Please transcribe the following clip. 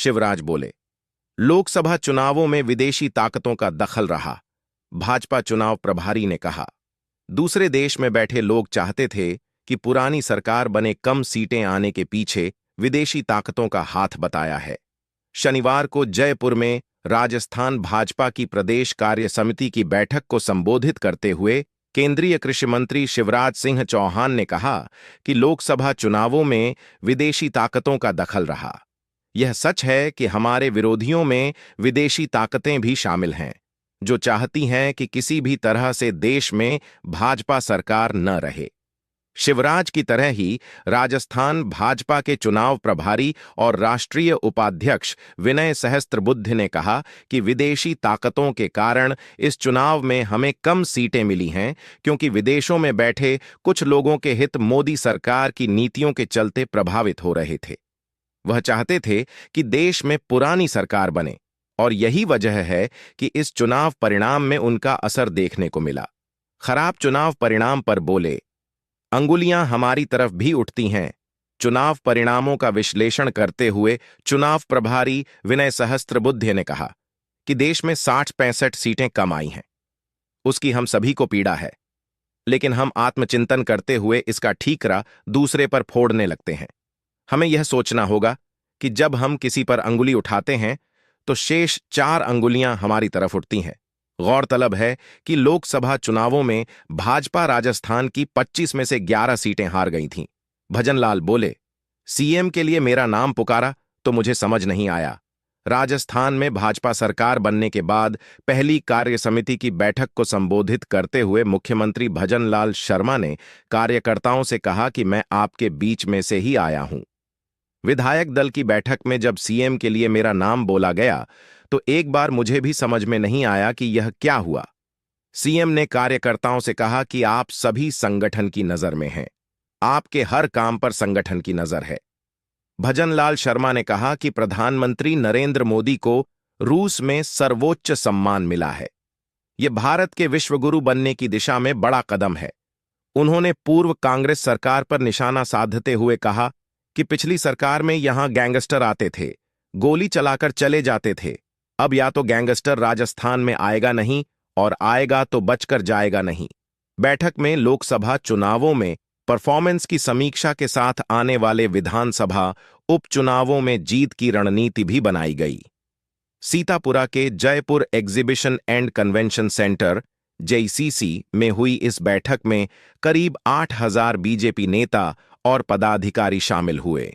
शिवराज बोले। लोकसभा चुनावों में विदेशी ताकतों का दखल रहा, भाजपा चुनाव प्रभारी ने कहा। दूसरे देश में बैठे लोग चाहते थे कि पुरानी सरकार बने, कम सीटें आने के पीछे विदेशी ताकतों का हाथ बताया है। शनिवार को जयपुर में राजस्थान भाजपा की प्रदेश कार्य समिति की बैठक को संबोधित करते हुए केंद्रीय कृषि मंत्री शिवराज सिंह चौहान ने कहा कि लोकसभा चुनावों में विदेशी ताकतों का दखल रहा। यह सच है कि हमारे विरोधियों में विदेशी ताकतें भी शामिल हैं, जो चाहती हैं कि किसी भी तरह से देश में भाजपा सरकार न रहे। शिवराज की तरह ही राजस्थान भाजपा के चुनाव प्रभारी और राष्ट्रीय उपाध्यक्ष विनय सहस्त्रबुद्धे ने कहा कि विदेशी ताकतों के कारण इस चुनाव में हमें कम सीटें मिली हैं, क्योंकि विदेशों में बैठे कुछ लोगों के हित मोदी सरकार की नीतियों के चलते प्रभावित हो रहे थे। वह चाहते थे कि देश में पुरानी सरकार बने, और यही वजह है कि इस चुनाव परिणाम में उनका असर देखने को मिला। खराब चुनाव परिणाम पर बोले, अंगुलियां हमारी तरफ भी उठती हैं। चुनाव परिणामों का विश्लेषण करते हुए चुनाव प्रभारी विनय सहस्त्रबुद्धे ने कहा कि देश में 60-65 सीटें कम आई हैं। उसकी हम सभी को पीड़ा है, लेकिन हम आत्मचिंतन करते हुए इसका ठीकरा दूसरे पर फोड़ने लगते हैं। हमें यह सोचना होगा कि जब हम किसी पर अंगुली उठाते हैं तो शेष 4 अंगुलियां हमारी तरफ उठती हैं। गौरतलब है कि लोकसभा चुनावों में भाजपा राजस्थान की 25 में से 11 सीटें हार गई थीं। भजनलाल बोले, सीएम के लिए मेरा नाम पुकारा तो मुझे समझ नहीं आया। राजस्थान में भाजपा सरकार बनने के बाद पहली कार्य समिति की बैठक को संबोधित करते हुए मुख्यमंत्री भजनलाल शर्मा ने कार्यकर्ताओं से कहा कि मैं आपके बीच में से ही आया हूं। विधायक दल की बैठक में जब सीएम के लिए मेरा नाम बोला गया तो एक बार मुझे भी समझ में नहीं आया कि यह क्या हुआ। सीएम ने कार्यकर्ताओं से कहा कि आप सभी संगठन की नजर में हैं, आपके हर काम पर संगठन की नजर है। भजनलाल शर्मा ने कहा कि प्रधानमंत्री नरेंद्र मोदी को रूस में सर्वोच्च सम्मान मिला है। यह भारत के विश्वगुरु बनने की दिशा में बड़ा कदम है। उन्होंने पूर्व कांग्रेस सरकार पर निशाना साधते हुए कहा कि पिछली सरकार में यहां गैंगस्टर आते थे, गोली चलाकर चले जाते थे। अब या तो गैंगस्टर राजस्थान में आएगा नहीं, और आएगा तो बचकर जाएगा नहीं। बैठक में लोकसभा चुनावों में परफॉर्मेंस की समीक्षा के साथ आने वाले विधानसभा उपचुनावों में जीत की रणनीति भी बनाई गई। सीतापुरा के Jaipur exhibition and convention centre JCC में हुई इस बैठक में करीब 8,000 बीजेपी नेता और पदाधिकारी शामिल हुए।